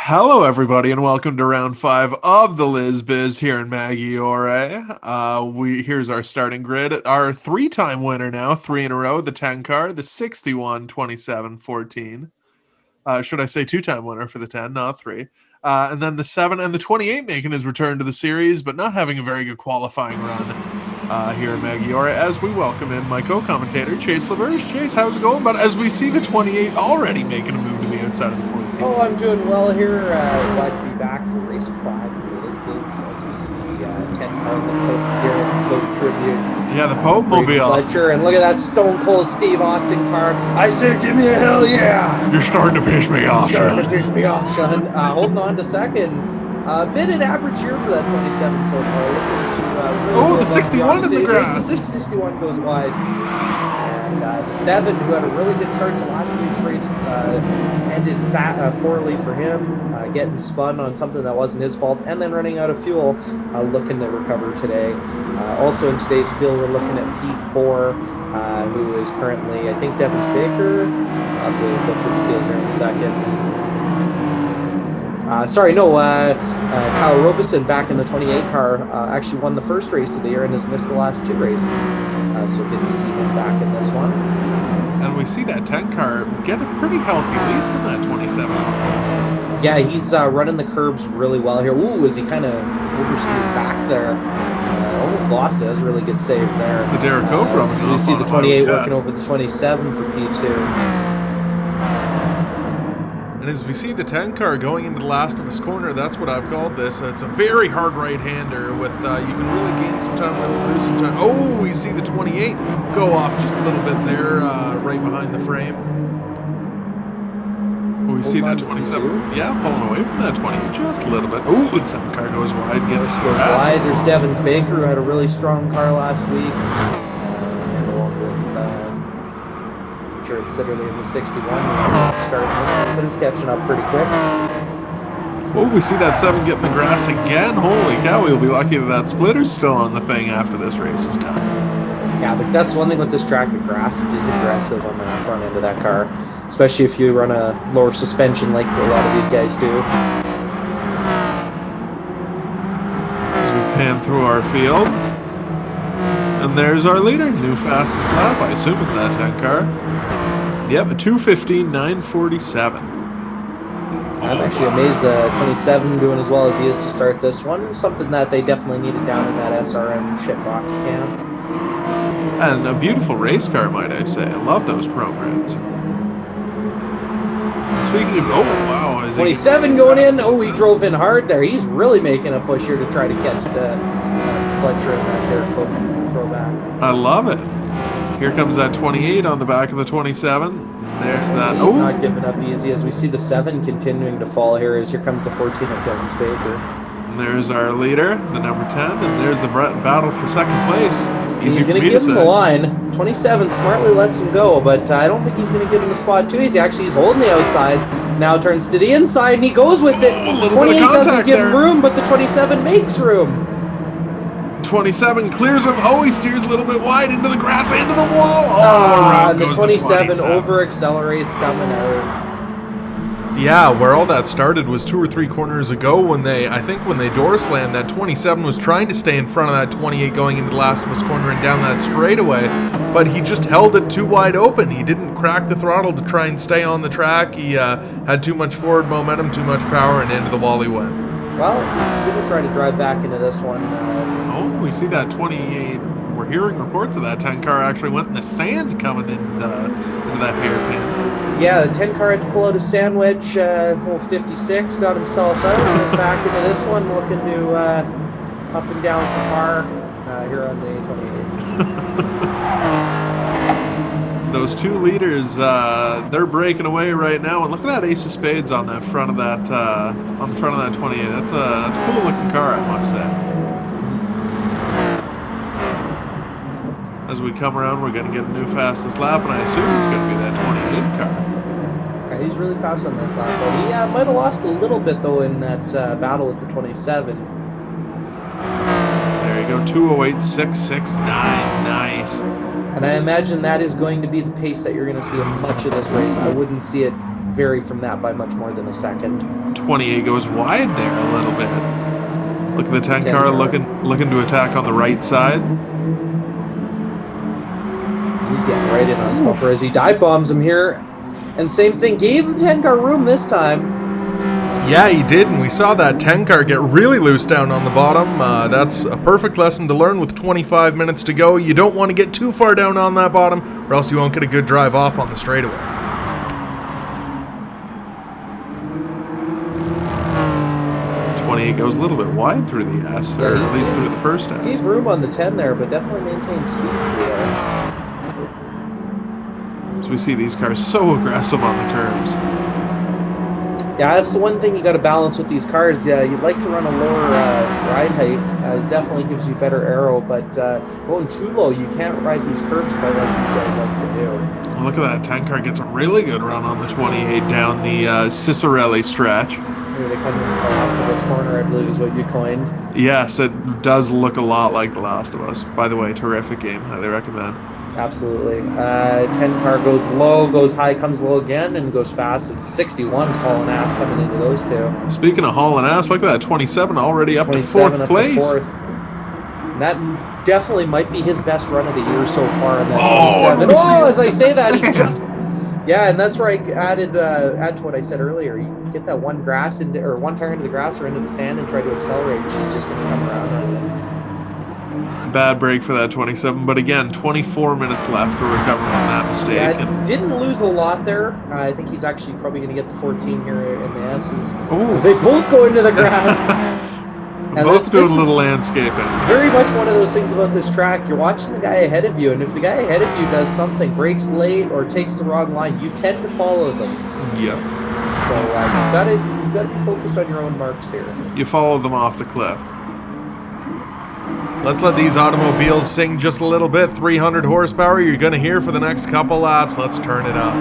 Hello, everybody, and welcome to round 5 of the Liz Biz here in Maggiore. Here's our starting grid. Our 3-time winner now, 3 in a row, the 10 car, the 61, 27, 14. Should I say 2-time winner for the 10, not 3. And then the 7 and the 28 making his return to the series, but not having a very good qualifying run here in Maggiore, as we welcome in my co-commentator, Chase LaBerge. Chase, how's it going? But as we see the 28 already making a move to the outside of the 14. Oh, I'm doing well here. Glad to be back for race 5 with the Liz Biz, as we see the 10 car, the Pope tribute. Yeah, the Pope mobile. Fletcher, and look at that Stone Cold Steve Austin car. I said, give me a hell yeah! You're starting to piss me off, Sean. Holding on to second. A bit an average year for that 27 so far. Looking to really the 61 in the grass. The 61 goes wide. And the 7, who had a really good start to last week's race, ended poorly for him, getting spun on something that wasn't his fault, and then running out of fuel, looking to recover today. Also in today's field, we're looking at P4, who is currently, I think, Devins Baker. I'll have to go through the field here in a second. Kyle Robeson back in the 28 car actually won the first race of the year and has missed the last 2 races. So good to see him back in this one. And we see that 10 car get a pretty healthy lead from that 27. Yeah, he's running the curbs really well here. Ooh, as he kind of oversteered back there. Almost lost it. That's a really good save there. It's the Derek Cope running. You see the 28 working over the 27 for P2. And as we see the 10 car going into the last of his corner, that's what I've called this. It's a very hard right-hander with, you can really gain some time and lose some time. Oh, we see the 28 go off just a little bit there, right behind the frame. Oh, we see that 27. Yeah, pulling away from that 20 just a little bit. Oh, the 7 car goes wide. Goes wide. There's Devins Baker, who had a really strong car last week. Jared Sitterly in the 61, starting this one, but it's catching up pretty quick. Oh, we see that 7 get in the grass again. Holy cow, we'll be lucky that splitter's still on the thing after this race is done. Yeah, that's one thing with this track. The grass is aggressive on the front end of that car, especially if you run a lower suspension like a lot of these guys do. As we pan through our field. And there's our leader, new fastest lap. I assume it's that 10 car. Yep, a 2:15.947. I'm actually amazed 27 doing as well as he is to start this one. Something that they definitely needed down in that SRM shitbox camp. And a beautiful race car, might I say. I love those programs. Speaking of, oh wow, 27 going in. Oh, he drove in hard there. He's really making a push here to try to catch the Fletcher in that Derek Cope throwback. I love it. Here comes that 28 on the back of the 27. There's that. Oh, not giving up easy as we see the 7 continuing to fall here. As here comes the 14 of Devins Baker. And there's our leader, the number 10, and there's the battle for second place. He's going to give him the line. 27 smartly lets him go, but I don't think he's going to give him the spot too easy. He's holding the outside. Now turns to the inside, and he goes with it. 28 doesn't give him room, but the 27 makes room. 27 clears him. Oh, he steers a little bit wide into the grass, into the wall. Oh, and the 27 over accelerates coming out. Yeah, where all that started was 2 or 3 corners ago when they door slammed. That 27 was trying to stay in front of that 28 going into the last of his corner and down that straightaway, but he just held it too wide open. He didn't crack the throttle to try and stay on the track. He had too much forward momentum, too much power, and into the wall he went. Well, he's going to try to drive back into this one. We see that 28. We're hearing reports of that 10 car actually went in the sand coming into that hairpin. Yeah, the 10 car had to pull out a sandwich. 56 got himself out and was back into this one looking to up and down for par here on the 28. Those two leaders, they're breaking away right now, and look at that ace of spades on that front of that on the front of that 28. That's a cool looking car, I must say. As we come around, we're going to get a new fastest lap, and I assume it's going to be that 28 car. Yeah, he's really fast on this lap, but he might have lost a little bit though in that battle with the 27. There you go, 208.669. Nice. And I imagine that is going to be the pace that you're going to see in much of this race. I wouldn't see it vary from that by much more than a second. 28 goes wide there a little bit. Look at the 10 car looking to attack on the right side. He's getting right in on his bumper as he dive bombs him here. And same thing, gave the 10 car room this time. Yeah, he did, and we saw that 10 car get really loose down on the bottom. That's a perfect lesson to learn with 25 minutes to go. You don't want to get too far down on that bottom, or else you won't get a good drive off on the straightaway. It goes a little bit wide through the S, or at least through the first S. Gave room on the 10 there, but definitely maintained speed through there. So we see these cars so aggressive on the curves. Yeah, that's the one thing you got to balance with these cars. Yeah, you'd like to run a lower ride height. It definitely gives you better aero, but going too low, you can't ride these curves quite like these guys like to do. Well, look at that. 10 car gets a really good run on the 28 down the Cicerelli stretch. Here they come into the Last of Us corner, I believe is what you coined. Yes, it does look a lot like The Last of Us. By the way, terrific game. Highly recommend. Absolutely. 10 car goes low, goes high, comes low again, and goes fast. As the 61's hauling ass coming into those two. Speaking of hauling ass, look at that 27 already up to fourth place. And that definitely might be his best run of the year so far in that 27. Oh, as I say that, he just... Yeah, and that's where I add to what I said earlier. You get that one tire into the grass or into the sand and try to accelerate, she's just going to come around right away. Bad break for that 27, but again, 24 minutes left to recover from that mistake. Yeah, didn't lose a lot there. I think he's actually probably going to get the 14 here in the S's as they both go into the grass. And both doing a little landscaping. Very much one of those things about this track. You're watching the guy ahead of you, and if the guy ahead of you does something, breaks late or takes the wrong line, you tend to follow them. Yep. So you've got to be focused on your own marks here. You follow them off the cliff. Let's let these automobiles sing just a little bit. 300 horsepower you're going to hear for the next couple laps. Let's turn it up.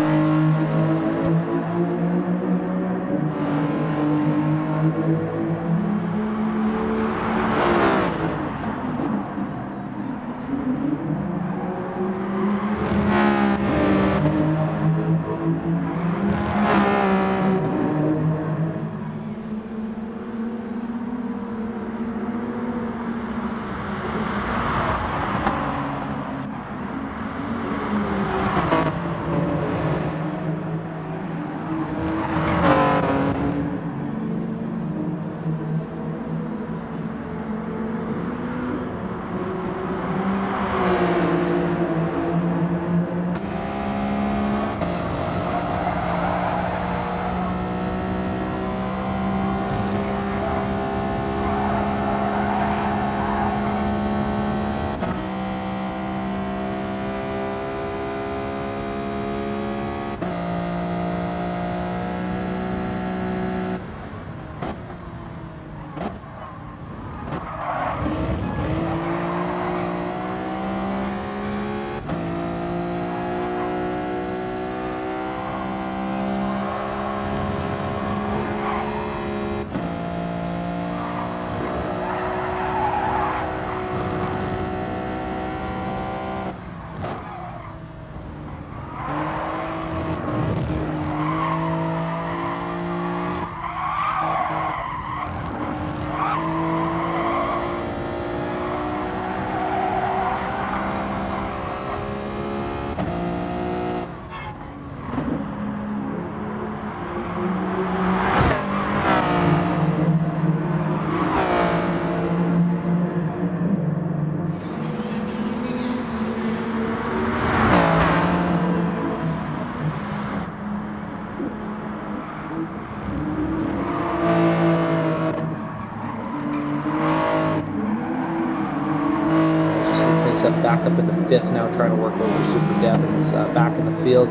27 back up into 5th now, trying to work over Super Devons back in the field.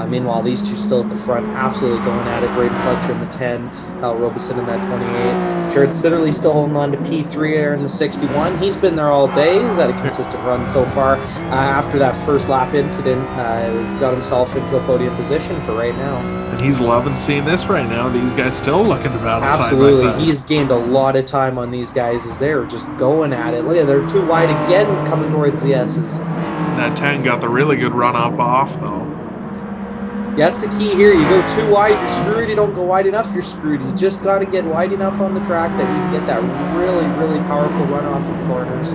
Meanwhile, these two still at the front, absolutely going at it. Braden Fletcher in the 10, Kyle Robeson in that 28. Jared Sitterly still holding on to P3 there in the 61. He's been there all day. He's had a consistent run so far. After that first lap incident, got himself into a podium position for right now. And he's loving seeing this right now. These guys still looking to battle Absolutely. side by side. He's gained a lot of time on these guys as they're just going at it. Look at, they're too wide again coming towards the S's. That 10 got the really good run up off, though. Yeah, that's the key here. You go too wide, you're screwed. You don't go wide enough, you're screwed. You just got to get wide enough on the track that you can get that really, really powerful run off of the corners.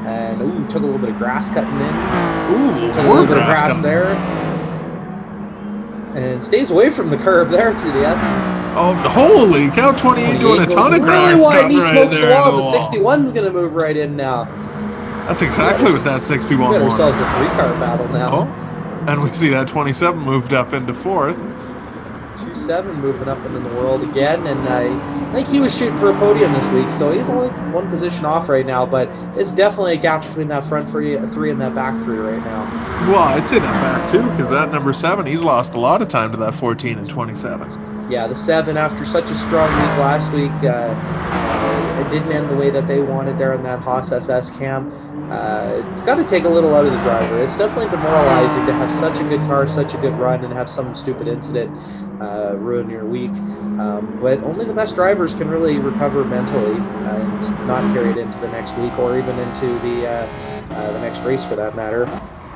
And, ooh, took a little bit of grass cutting in. Ooh, took a little bit of grass there. And stays away from the curb there through the S's. Oh, holy cow, 28 doing a ton of grass really wide, cutting and he right smokes the there wall. into The 61's going to move right in now. That's exactly what that 61 We got wanted. ourselves a 3-car battle now. Oh, and we see that 27 moved up into 4th. 2-7 moving up into the world again, and I think he was shooting for a podium this week, so he's only one position off right now, but it's definitely a gap between that front three and that back 3 right now. Well, I'd say that back too, because that number 7, he's lost a lot of time to that 14 and 27. Yeah, the 7, after such a strong week last week, it didn't end the way that they wanted there in that Haas SS cam. It's got to take a little out of the driver. It's definitely demoralizing to have such a good car, such a good run, and have some stupid incident ruin your week. But only the best drivers can really recover mentally and not carry it into the next week or even into the next race for that matter.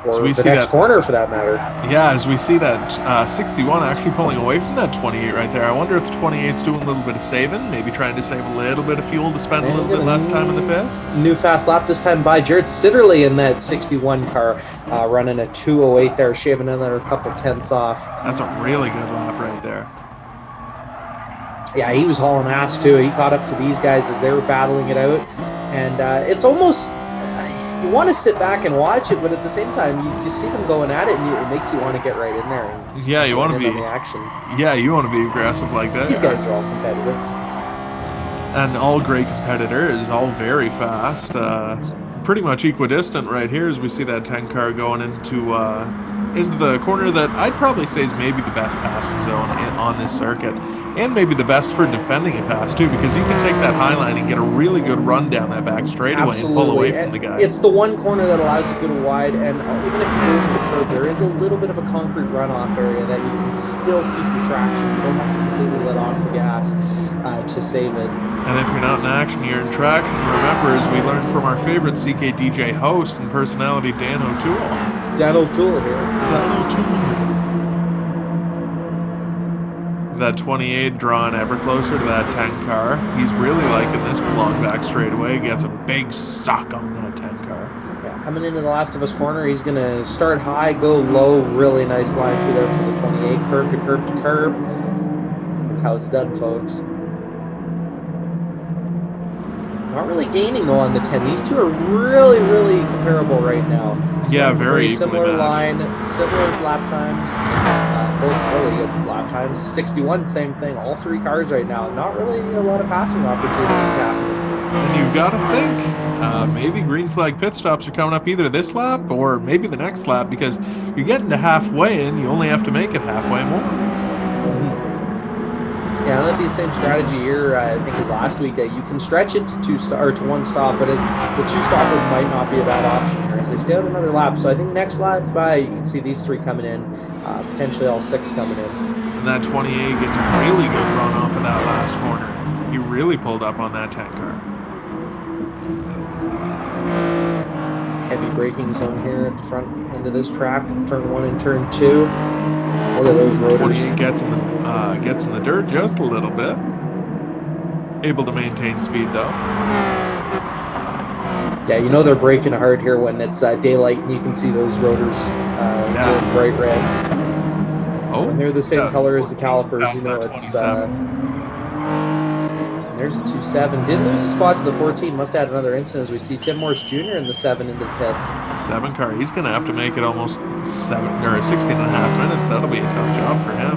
Or the next corner, for that matter. Yeah, as we see that 61 actually pulling away from that 28 right there. I wonder if the 28's doing a little bit of saving, maybe trying to save a little bit of fuel to spend a little bit less time in the pits. New fast lap this time by Jared Sitterly in that 61 car, running a 2:08 there, shaving another couple tenths off. That's a really good lap right there. Yeah, he was hauling ass too. He caught up to these guys as they were battling it out. And it's almost... you want to sit back and watch it, but at the same time, you just see them going at it, and it makes you want to get right in there. And yeah, you want to be in the action. Yeah, you want to be aggressive like that. These guys are all competitive, and all great competitors, all very fast. Pretty much equidistant right here as we see that 10 car going into the corner that I'd probably say is maybe the best passing zone on this circuit, and maybe the best for defending a pass too, because you can take that high line and get a really good run down that back straightaway and pull away from the guy. It's the one corner that allows you to go wide, and even if you move to the curb, there is a little bit of a concrete runoff area that you can still keep your traction. You don't have to completely let off the gas to save it. And if you're not in action, you're in traction. Remember, as we learned from our favorite CKDJ host and personality, Dan O'Toole. Dan O'Toole here. Dan O'Toole. That 28 drawing ever closer to that 10 car. He's really liking this long back straightaway. Gets a big suck on that 10 car. Yeah, coming into the Last of Us corner, he's going to start high, go low. Really nice line through there for the 28. Curb to curb to curb. That's how it's done, folks. Not really gaining though on the 10. These two are really, really comparable right now. Yeah, very similar line, similar lap times, both really good lap times. 61, same thing. All 3 cars right now. Not really a lot of passing opportunities happening. And you've got to think, maybe green flag pit stops are coming up either this lap or maybe the next lap, because you're getting to halfway and you only have to make it halfway more. Yeah, that'd be the same strategy here, I think, as last week. You can stretch it to 1 stop, but the 2-stopper might not be a bad option here as they stay out another lap. So I think next lap, you can see these 3 coming in, potentially all 6 coming in. And that 28 gets a really good run off of that last corner. He really pulled up on that 10 car. Heavy braking zone here at the front end of this track. It's turn 1 and turn 2. Look at those rotors. 28 gets in the dirt just a little bit. Able to maintain speed though. Yeah, you know they're braking hard here when it's daylight and you can see those rotors going bright red. Oh, and they're the same color as the calipers. You know, it's there's a 2.7. Did lose a spot to the 14. Must add another incident as we see Tim Morris Jr. in the 7 into the pits. 7 car. He's going to have to make it almost 16 and a half minutes. That'll be a tough job for him.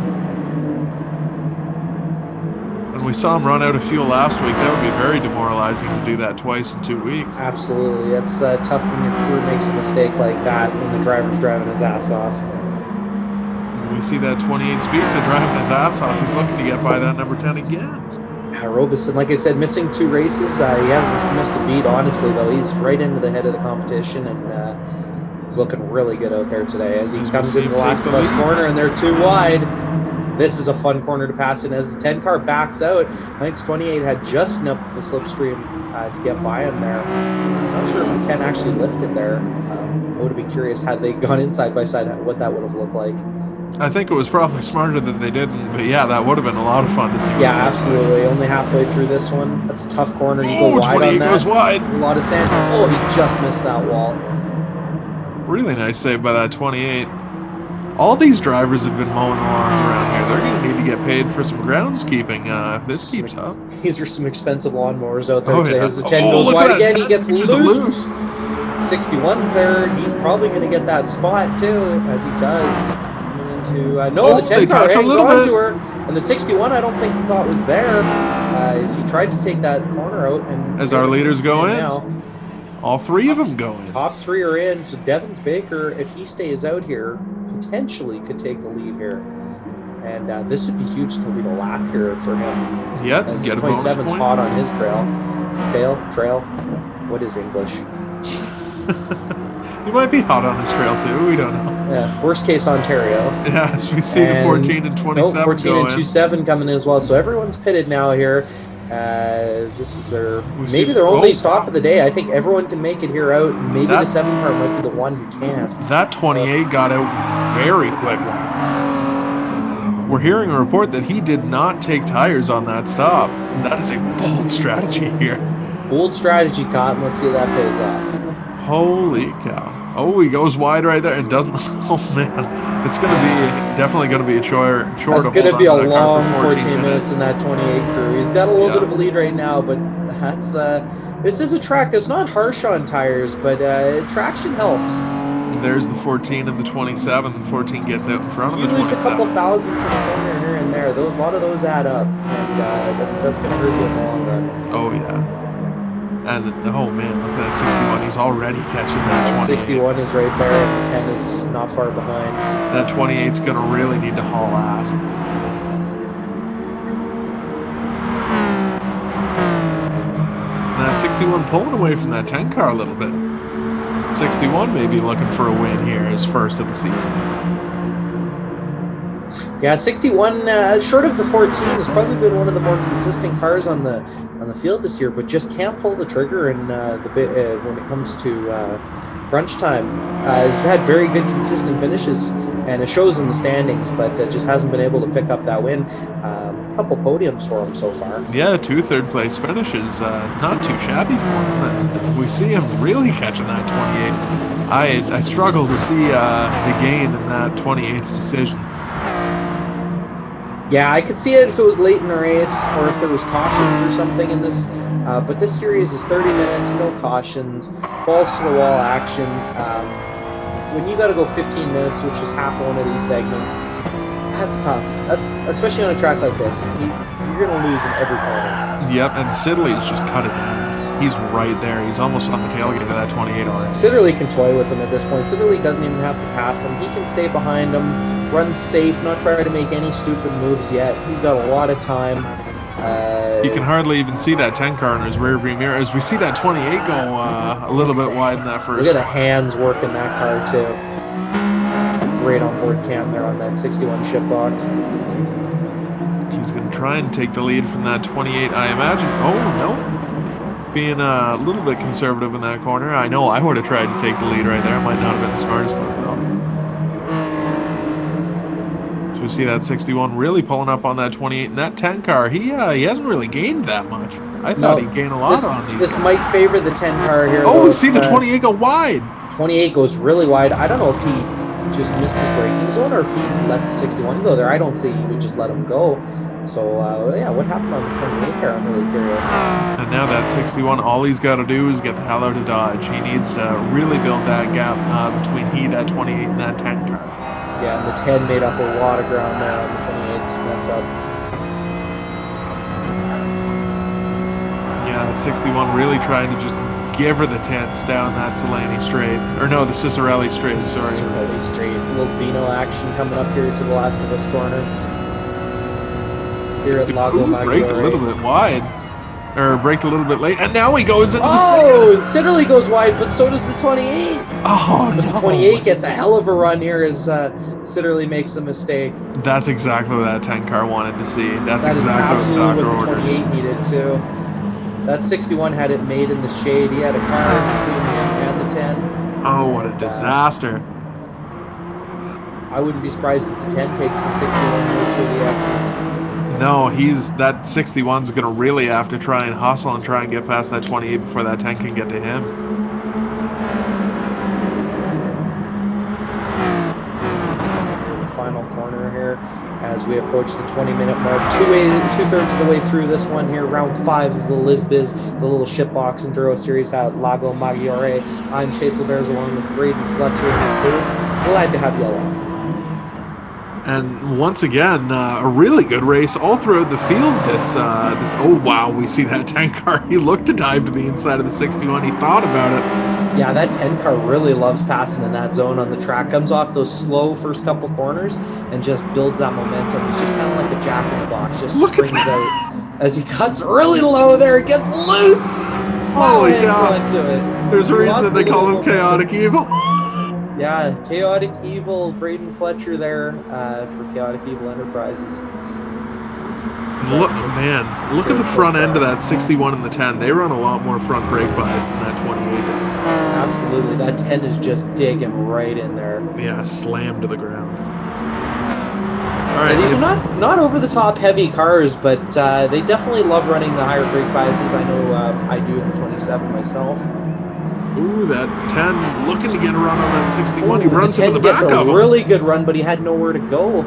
And We saw him run out of fuel last week. That would be very demoralizing to do that twice in 2 weeks. Absolutely. It's tough when your crew makes a mistake like that when the driver's driving his ass off. We see that 28 speed, the driving his ass off. He's looking to get by that number 10 again. Robeson, like I said, missing 2 races. He hasn't missed a beat, honestly, though. He's right into the head of the competition, and he's looking really good out there today as he comes into the last of us corner, and they're too wide. This is a fun corner to pass in as the 10 car backs out. I think 28 had just enough of a slipstream to get by him there. I'm not sure if the 10 actually lifted there. I would have been curious had they gone inside by side what that would have looked like. I think it was probably smarter that they didn't, but yeah, that would have been a lot of fun to see. Yeah, absolutely. Only halfway through this one. That's a tough corner. You go wide on that. Goes wide. A lot of sand. Oh, he just missed that wall. Really nice save by that 28. All these drivers have been mowing the lawns around here. They're going to need to get paid for some groundskeeping if this keeps up. These are some expensive lawnmowers out there today. Yeah. As the 10 goes wide again, he gets loose. 61's there. He's probably going to get that spot too, as he does. The 10 car hangs on to her, and the 61 I don't think he thought was there as he tried to take that corner out. And as our leaders go in, now, all 3 of them go in. Top 3 are in, so Devins Baker, if he stays out here, potentially could take the lead here. And this would be huge to lead a lap here for him. Yeah, as get 27's hot on his trail. Trail. What is English? He might be hot on his trail too. We don't know. Yeah, worst case Ontario. Yeah, as we see the 14 and 27 14 and 27 coming in as well. So everyone's pitted now here. As this is maybe their only stop of the day. I think everyone can make it here out. Maybe the 7 car might be the one who can't. That 28 got out very quickly. We're hearing a report that he did not take tires on that stop. That is a bold strategy here. Bold strategy, Cotton. Let's see if that pays off. Holy cow. Oh, he goes wide right there and doesn't. Oh, man. It's going to be definitely going to be a chore. It's going to be a long 14 minutes in that 28 crew. He's got a little bit of a lead right now, but that's this is a track that's not harsh on tires, but traction helps. There's the 14 and the 27. The 14 gets out in front of the 27. You lose a couple thousandths in a corner here and there. A lot of those add up, and that's going to hurt you in the long run. Oh, yeah. And, oh man, look at that 61. He's already catching that 28. 61 is right there, and the 10 is not far behind. That 28's going to really need to haul ass. And that 61 pulling away from that 10 car a little bit. 61 may be looking for a win here as first of the season. Yeah, 61, short of the 14, has probably been one of the more consistent cars on the field this year, but just can't pull the trigger in when it comes to crunch time. Has had very good consistent finishes, and it shows in the standings, but just hasn't been able to pick up that win. A couple podiums for him so far. Yeah, 2 third-place finishes, not too shabby for him, and we see him really catching that 28. I struggle to see the gain in that 28's decision. Yeah, I could see it if it was late in the race or if there was cautions or something in this. But this series is 30 minutes, no cautions, balls to the wall action. When you got to go 15 minutes, which is half of one of these segments, that's tough. That's especially on a track like this. You're going to lose in every corner. Yep, and Sidley's just cut it down. He's right there. He's almost on the tailgate of that 28 already. Sidley can toy with him at this point. Sidley doesn't even have to pass him. He can stay behind him, run safe, not try to make any stupid moves yet. He's got a lot of time. You can hardly even see that 10 car in his rearview mirror as we see that 28 go a little bit wide in that first. Look at the hands work in that car too. It's a great onboard cam there on that 61 ship box. He's going to try and take the lead from that 28, I imagine. Oh, no. Being a little bit conservative in that corner. I know I would have tried to take the lead right there. Might not have been the smartest move, though. So we see that 61 really pulling up on that 28. And that 10 car, he hasn't really gained that much. I thought he'd gain a lot on these. This might favor the 10 car here. Oh, we see the 28 go wide. 28 goes really wide. I don't know if he just missed his braking zone or if he let the 61 go there. I don't see he would just let him go. So, yeah, what happened on the 28 there? I'm really curious. And now that 61, all he's got to do is get the hell out of Dodge. He needs to really build that gap between that 28 and that 10 car. Yeah, and the 10 made up a lot of ground there on the 28's mess up. that 61 really trying to just give her the tenths down that Solani straight. Or no, the Cicerelli straight, sorry. Cicerelli straight. A little Dino action coming up here to the Last of Us corner. Here at Lago Maggiore. Braked a little bit wide. Or braked a little bit late. And now he goes into the Cicerelli goes wide, but so does the 28. Oh, but the 28 gets a hell of a run here as Cicerelli makes a mistake. That's exactly what that 10 car wanted to see. That exactly is absolutely what the 28 needed too. That 61 had it made in the shade. He had a car between him and the 10. Oh, what a disaster. I wouldn't be surprised if the 10 takes the 61 way through the S's. No, that 61's going to really have to try and hustle and try and get past that 28 before that 10 can get to him. The final corner here as we approach the 20-minute mark. Two-thirds of the way through this one here, round 5 of the Lisbiz, the little shipbox Enduro Series at Lago Maggiore. I'm Chase LeBears along with Braden Fletcher in the booth. Glad to have you along. And once again, a really good race all throughout the field. Oh wow, we see that 10 car. He looked to dive to the inside of the 61. He thought about it. Yeah, that 10 car really loves passing in that zone on the track. Comes off those slow first couple corners and just builds that momentum. He's just kind of like a jack in the box. Just springs out as he cuts really low there. It gets loose. Holy cow. Onto it. There's a reason that they call him Chaotic Evil. Yeah, Chaotic Evil, Braden Fletcher there for Chaotic Evil Enterprises. Look at the front end of that 61 and the 10. They run a lot more front brake bias than that 28 does. Absolutely, that 10 is just digging right in there. Yeah, slammed to the ground. All right, yeah, these are not over the top heavy cars, but they definitely love running the higher brake biases. I know I do in the 27 myself. Ooh, that 10 looking to get a run on that 61. He runs into the back of him. 10 gets a really good run, but he had nowhere to go.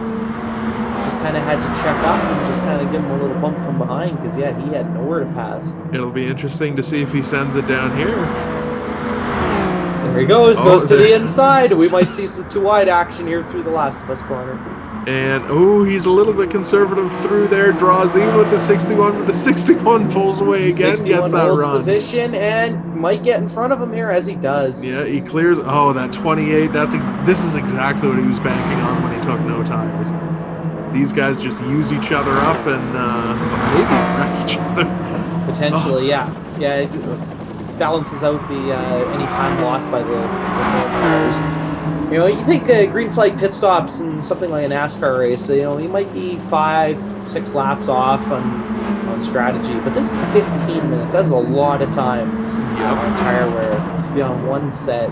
Just kind of had to check up and just kind of give him a little bump from behind because, yeah, he had nowhere to pass. It'll be interesting to see if he sends it down here. There he goes to the inside. We might see some too wide action here through the Last of Us corner. And, he's a little bit conservative through there, draws in with the 61, but the 61 pulls away again, gets that holds run. Position and might get in front of him here as he does. Yeah, he clears. Oh, that 28, this is exactly what he was banking on when he took no tires. These guys just use each other up and maybe wreck each other. Potentially, yeah. Yeah, it balances out the any time lost by the cars. You know, you think green flag pit stops in something like a NASCAR race, you know, you might be 5-6 laps off on strategy, but this is 15 minutes. That's a lot of time on tire wear to be on one set.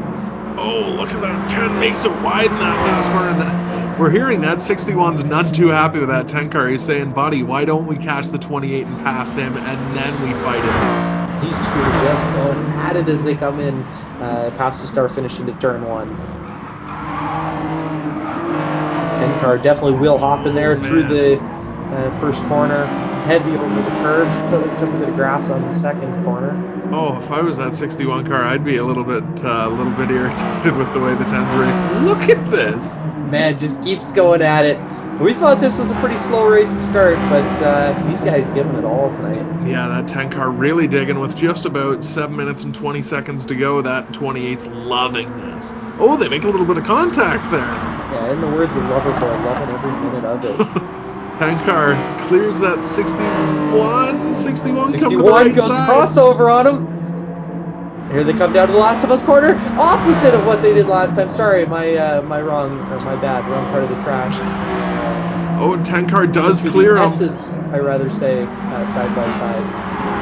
Oh, look at that 10 makes it wide in that last corner. We're hearing that 61's none too happy with that 10 car. He's saying, buddy, why don't we catch the 28 and pass him, and then we fight it? These two are just going at it as they come in past the start finish into turn 1. 10 car definitely wheel hopping there through the first corner. Heavy over the curves. Took a bit of grass on the second corner. Oh, if I was that 61 car, I'd be a little bit irritated with the way the 10's raced. Look at this. Man, just keeps going at it. We thought this was a pretty slow race to start, but these guys giving it all tonight. Yeah, that 10 car really digging with just about 7 minutes and 20 seconds to go. That 28's loving this. Oh, they make a little bit of contact there. Yeah, in the words of Loverboy, loving every minute of it. 10 car clears that 61. 61 goes crossover on him. Here they come down to the Last of Us corner. Opposite of what they did last time. Sorry, my wrong part of the track. Oh, and 10 car does clear him. S's, I rather say, side by side.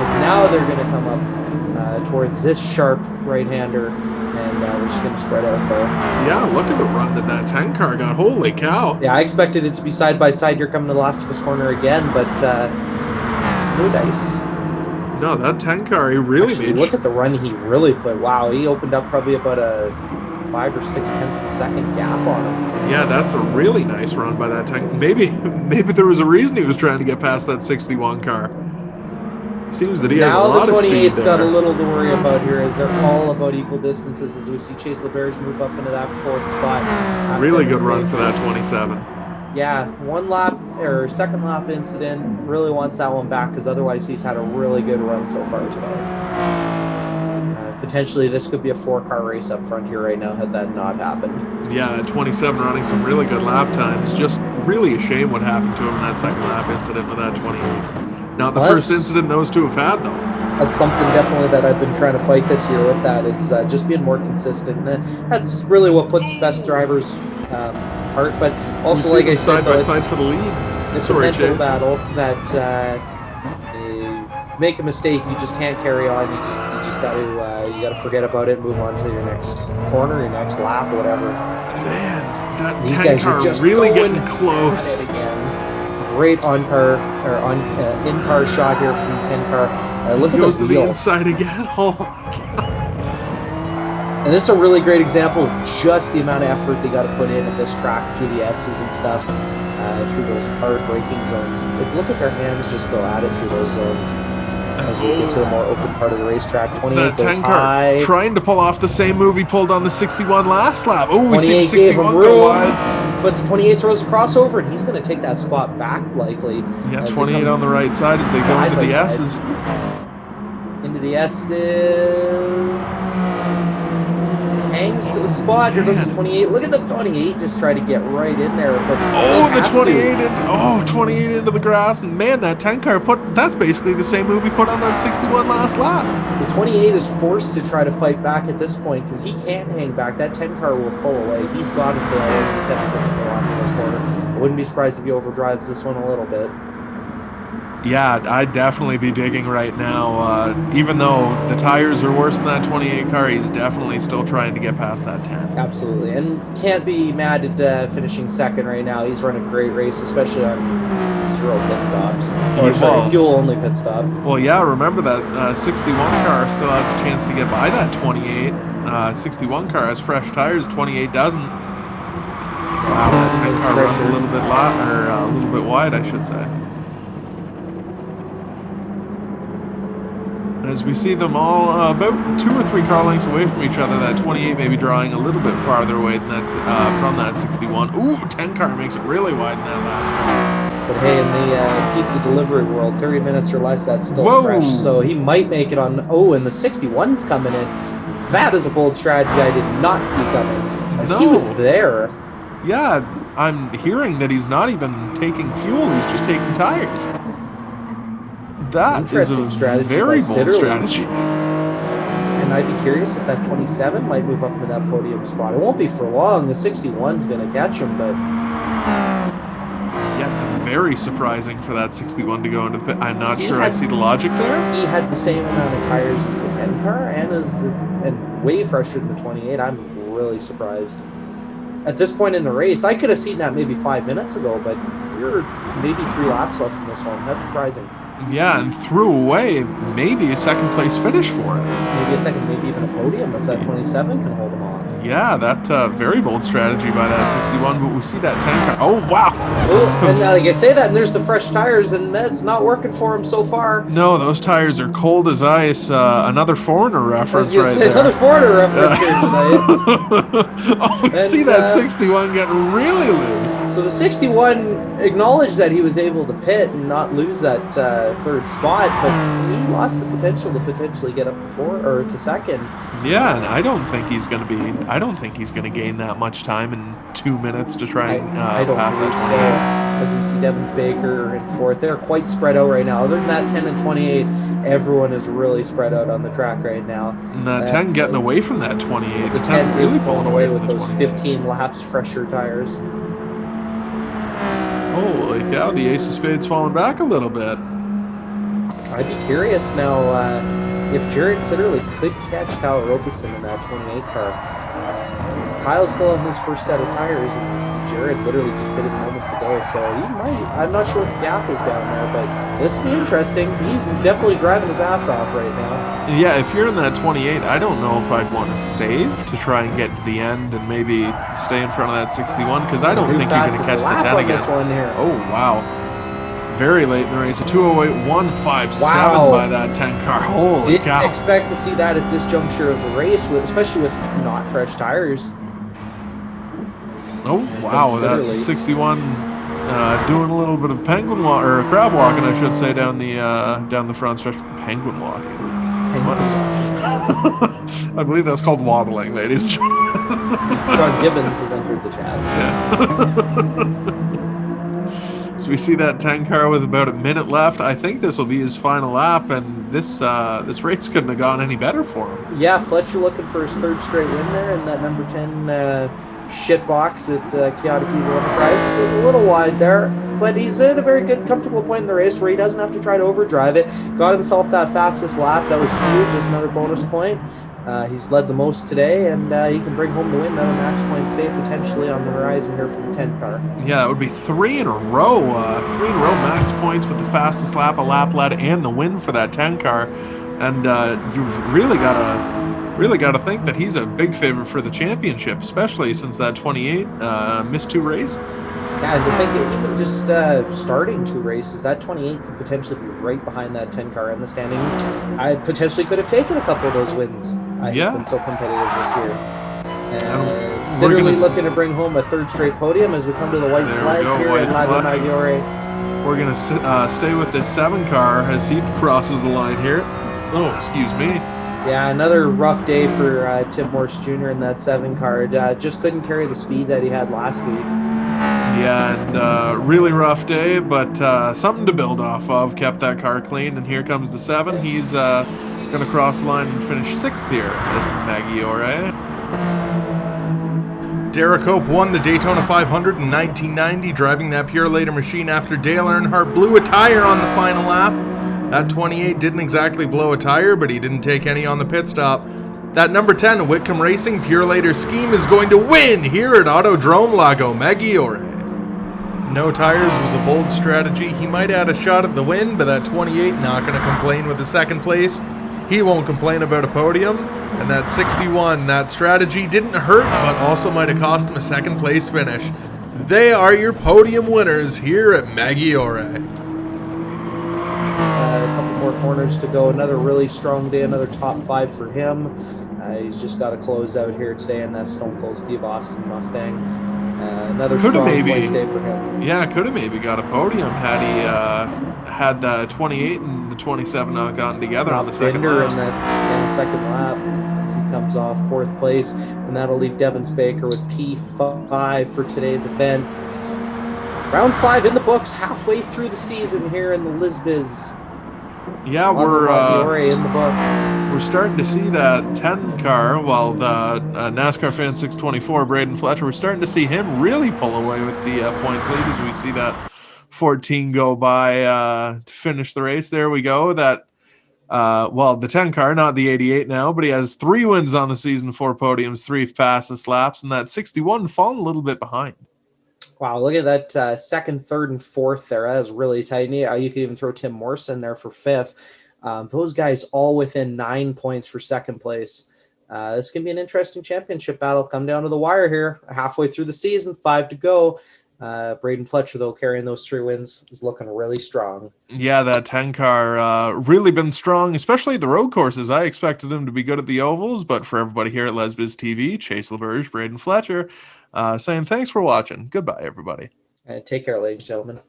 As now they're going to come up towards this sharp right-hander, and they're just going to spread out there. Yeah, look at the run that 10 car got. Holy cow. Yeah, I expected it to be side by side. You're coming to the Last of Us corner again, but no dice. No, that 10 car, he really made... Look at the run he really put. Wow, he opened up probably about a 5 or 6 tenths of a second gap on him. Yeah, that's a really nice run by that 10. Maybe there was a reason he was trying to get past that 61 car. Seems that he has a lot of speed there. Now the 28's got a little to worry about here as they're all about equal distances as we see Chase LeBears move up into that 4th spot. Really good run for that 27. Yeah, 1 lap or second lap incident. Really wants that one back because otherwise he's had a really good run so far today. Potentially this could be a 4-car race up front here right now had that not happened. Yeah, 27 running some really good lap times. Just really a shame what happened to him in that second lap incident with that 28. Not the first incident those two have had, though. That's something definitely that I've been trying to fight this year with. That is just being more consistent. That's really what puts the best drivers apart. But also, like I said, though, side for the lead. It's a mental battle that make a mistake, you just can't carry on. You just got to forget about it, move on to your next corner, your next lap, or whatever. Man, these guys are just really going getting close at it again. Great in-car shot here from the 10-car. Look at the goes to wheel. The inside again. Oh my god! And this is a really great example of just the amount of effort they got to put in at this track through the S's and stuff, through those hard braking zones. Like, look at their hands just go at it through those zones. As we get to the more open part of the racetrack, 28 goes high. Trying to pull off the same move he pulled on the 61 last lap. Oh, we see the 61 gave him go room, wide. but the 28 throws a crossover, and he's going to take that spot back likely. Yeah, 28 on the right side as they go into the S's. Into the S's. Hangs to the spot. Here goes the 28. Look at the 28 just try to get right in there. But the 28 into the grass. And man, that 10 car that's basically the same move he put on that 61 last lap. The 28 is forced to try to fight back at this point because he can't hang back. That 10 car will pull away. He's got to stay out of the 10 in the last of his corner. I wouldn't be surprised if he overdrives this one a little bit. Yeah, I'd definitely be digging right now. Even though the tires are worse than that 28 car, he's definitely still trying to get past that 10. Absolutely, and can't be mad at finishing second right now. He's run a great race, especially on 0 pit stops. Fuel-only pit stop. Well, yeah, remember that 61 car still has a chance to get by that 28. 61 car has fresh tires, 28 doesn't. Wow, that 10 car runs a little bit wide, I should say. As we see them all about 2 or 3 car lengths away from each other, that 28 may be drawing a little bit farther away than that's from that 61. Ooh, 10 car makes it really wide in that last one. But hey, in the pizza delivery world, 30 minutes or less, that's still fresh. So he might make it on. Oh, and the 61's coming in. That is a bold strategy I did not see coming. As he was there. Yeah, I'm hearing that he's not even taking fuel, he's just taking tires. That is a very bold strategy. And I'd be curious if that 27 might move up into that podium spot. It won't be for long. The 61's going to catch him, but... Yeah, very surprising for that 61 to go into the pit. I'm not sure I see the logic there. He had the same amount of tires as the 10 car and way fresher than the 28. I'm really surprised. At this point in the race, I could have seen that maybe 5 minutes ago, but we're maybe 3 laps left in this one. That's surprising. Yeah, and threw away maybe a second place finish for it. Maybe a second, maybe even a podium if that 27 can hold him off. Yeah, that very bold strategy by that 61, but we see that 10 car. Oh, wow. Oh, and like I say that, and there's the fresh tires, and that's not working for him so far. No, those tires are cold as ice. Another foreigner reference there. Another foreigner reference here tonight. Oh, we see that 61 getting really loose. So the 61 acknowledged that he was able to pit and not lose that third spot, but he lost the potential to potentially get up to second. Yeah, and I don't think he's going to gain that much time in 2 minutes to try and pass that. So, as we see Devins Baker in fourth, they're quite spread out right now. Other than that 10 and 28, everyone is really spread out on the track right now. And that 10 getting away from that 28. The 10 is pulling away with those 15 laps fresher tires. Holy cow, the ace of spades falling back a little bit. I'd be curious now if Jared Sitterly could catch Kyle Robeson in that 28 car. Kyle's still on his first set of tires, and Jared literally just pitted moments ago, so he might. I'm not sure what the gap is down there, but this will be interesting. He's definitely driving his ass off right now. Yeah, if you're in that 28, I don't know if I'd want to save to try and get to the end and maybe stay in front of that 61, because I don't think you're going to catch the 10 again. This one here. Oh, wow. Very late in the race, a 2:08.157 by that 10 car. Holy cow. Didn't expect to see that at this juncture of the race, especially with not fresh tires. Oh, wow, that 61 Doing a little bit of penguin walk or crab walking, I should say, down the front stretch. Penguin walking. What? I believe that's called waddling, ladies and gentlemen. John Gibbons has entered the chat. So we see that 10 car with about a minute left. I think this will be his final lap, and this race couldn't have gone any better for him. Yeah, Fletcher looking for his third straight win there in that number 10 shit box at Chaotic Evil Enterprises. Was a little wide there, but he's at a very good, comfortable point in the race where he doesn't have to try to overdrive it. Got himself that fastest lap. That was huge. Just another bonus point. He's led the most today, and he can bring home the win. Another max point stay potentially on the horizon here for the 10 car. Yeah, it would be 3 in a row. 3 in a row max points with the fastest lap, a lap led, and the win for that 10 car. And you've really got to think that he's a big favorite for the championship, especially since that 28 missed 2 races. Yeah, and to think even just starting 2 races, that 28 could potentially be right behind that 10 car in the standings. I potentially could have taken a couple of those wins. He's been so competitive this year. And Sitterly looking to bring home a 3rd straight podium as we come to the white flag here in Lago Maggiore. We're going to stay with this 7 car as he crosses the line here. Oh, excuse me. Yeah, another rough day for Tim Morse Jr. in that 7 car. Just couldn't carry the speed that he had last week. Yeah, and really rough day, but something to build off of. Kept that car clean, and here comes the 7. He's going to cross the line and finish 6th here at Maggiore. Derek Hope won the Daytona 500 in 1990, driving that Pure Later machine after Dale Earnhardt blew a tire on the final lap. That 28 didn't exactly blow a tire, but he didn't take any on the pit stop. That number 10 Whitcomb Racing Pure Later scheme is going to win here at Autodrome Lago Maggiore. No tires was a bold strategy. He might add a shot at the win, but that 28 not going to complain with the 2nd place. He won't complain about a podium. And that 61, that strategy didn't hurt, but also might have cost him a 2nd place finish. They are your podium winners here at Maggiore. A couple more corners to go. Another really strong day, another top 5 for him. He's just got to close out here today in that Stone Cold Steve Austin Mustang. Another strong point day for him. Yeah, could have maybe got a podium had he had the 28 and the 27 not gotten together on the second lap. In that second lap as he comes off 4th place, and that'll leave Devins Baker with P5 for today's event. Round 5 in the books, halfway through the season here in the Lisbiz. Yeah, we're in the books. We're starting to see that 10 car. Well, the NASCAR Fan 624, Braden Fletcher. We're starting to see him really pull away with the points lead as we see that 14 go by to finish the race. There we go. That the 10 car, not the 88 now, but he has 3 wins on the season, 4 podiums, 3 fastest laps, and that 61 falling a little bit behind. Wow, look at that 2nd, 3rd, and 4th there. That is really tight. You could even throw Tim Morse in there for 5th. Those guys all within 9 points for 2nd place. This can be an interesting championship battle. Come down to the wire here. Halfway through the season, 5 to go. Braden Fletcher, though, carrying those 3 wins, is looking really strong. Yeah, that 10 car really been strong, especially at the road courses. I expected him to be good at the ovals, but for everybody here at Lesbiz TV, Chase LaBerge, Braden Fletcher, saying thanks for watching. Goodbye, everybody. Take care, ladies and gentlemen.